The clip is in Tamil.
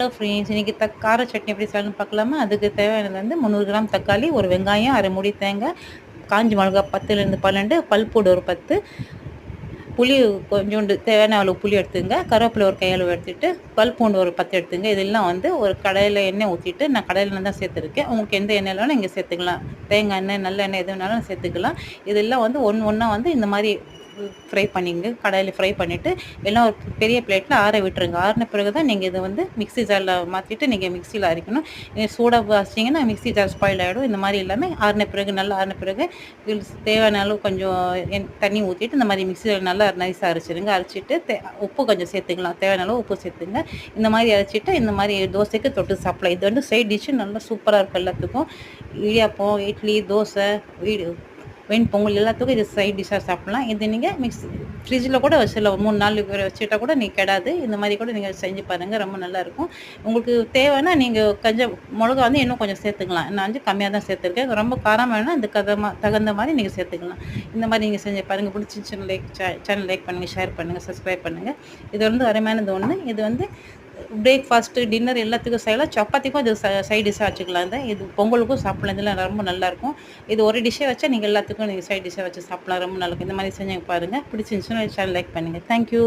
ஹலோ ஃப்ரெண்ட்ஸ், இன்னைக்கு கார சட்னி எப்படி செய்யலாம்னு பார்க்கலாமா? அதுக்கு தேவையானது வந்து 300 கிராம் தக்காளி, ஒரு வெங்காயம், அரை மூடி தேங்காய், காஞ்ச மிளகா 10லேருந்து 12, பல்பூடு ஒரு 10, புளி கொஞ்சோண்டு தேவையான அளவு புளி எடுத்துங்க, கருவேப்பிலை ஒரு கையளவு எடுத்துட்டு, பல்பூண்டு ஒரு 10 எடுத்துங்க. இதெல்லாம் வந்து ஒரு கடாயில் எண்ணெய் ஊற்றிட்டு, நான் கடாயில் எண்ணெய் தான் சேர்த்துருக்கேன். உங்களுக்கு எந்த எண்ணெய் வேணாலும் நீங்கள் சேர்த்துக்கலாம். தேங்காய் எண்ணெய், நல்லெண்ணெய் எது வேணாலும் சேர்த்துக்கலாம். இதெல்லாம் வந்து ஒன்றா வந்து இந்த மாதிரி ஃப்ரை பண்ணிங்க. கடாயில் ஃப்ரை பண்ணிவிட்டு எல்லாம் ஒரு பெரிய பிளேட்டில் ஆற விட்டுருங்க. ஆறின பிறகு தான் நீங்கள் இதை வந்து மிக்ஸி ஜாரில் மாற்றிட்டு நீங்கள் மிக்சியில் அரைக்கணும். சூடாக வச்சிட்டிங்கன்னா மிக்ஸி ஜார் ஸ்பாயில் ஆகிடும். இந்த மாதிரி இல்லாமல் ஆறின பிறகு நல்லா ஆறின பிறகு இதில் தேவையான அளவு கொஞ்சம் தண்ணி ஊற்றிட்டு இந்த மாதிரி மிக்ஸியில் நல்லா நைஸாக அரைச்சிடுங்க. அரைச்சிட்டு உப்பு கொஞ்சம் சேர்த்துக்கலாம். தேவையான அளவு உப்பு சேர்த்துங்க. இந்த மாதிரி அரைச்சிட்டு இந்த மாதிரி தோசைக்கு தொட்டு சாப்பிடலாம். இது வந்து சைட் டிஷ்ஷு நல்லா சூப்பராக இருக்கும். எல்லாத்துக்கும் இடியாப்பம், இட்லி, தோசை, வெண்பொங்கல் எல்லாத்துக்கும் இது சைட் டிஷ்ஷாக சாப்பிட்லாம். இது நீங்கள் ஃப்ரிட்ஜில் கூட வச்சிடலாம். 3 நாள் வச்சுட்டா கூட நீ கெடாது. இந்த மாதிரி கூட நீங்கள் செஞ்சு பாருங்கள், ரொம்ப நல்லாயிருக்கும். உங்களுக்கு தேவைன்னா நீங்கள் கொஞ்சம் மிளகா வந்து இன்னும் கொஞ்சம் சேர்த்துக்கலாம். நான் வந்து கம்மியாக தான் சேர்த்துருக்கேன். ரொம்ப காரம் வேணும்னா இதுக்கு தகுந்த மாதிரி நீங்கள் சேர்த்துக்கலாம். இந்த மாதிரி நீங்கள் செஞ்சு பாருங்கள். பிடிச்சிருந்துச்சுன்னு சேனல் லைக் பண்ணுங்கள், ஷேர் பண்ணுங்கள், சப்ஸ்கிரைப் பண்ணுங்கள். இது வந்து அருமையானது ஒன்று. இது வந்து பிரேக்ஃபாஸ்ட்டு, டின்னர் எல்லாத்துக்கும் செய்யலாம். சப்பாத்திக்கும் இது சைட் டிஷ்ஷாக வச்சுக்கலாம். இது பொங்கலுக்கும் சாப்பிட்லாம். இதெல்லாம் ரொம்ப நல்லாயிருக்கும். இது ஒரு டிஷ்ஷே வச்சா நீங்கள் எல்லாத்துக்கும் நீங்கள் சைட் டிஷ்ஷாக வச்சு சாப்பிட்லாம். ரொம்ப நல்லாயிருக்கும். இந்த மாதிரி செஞ்சு பாருங்கள். பிடிச்சிருந்துச்சுன்னா சேனல் லைக் பண்ணுங்கள். தேங்க்யூ.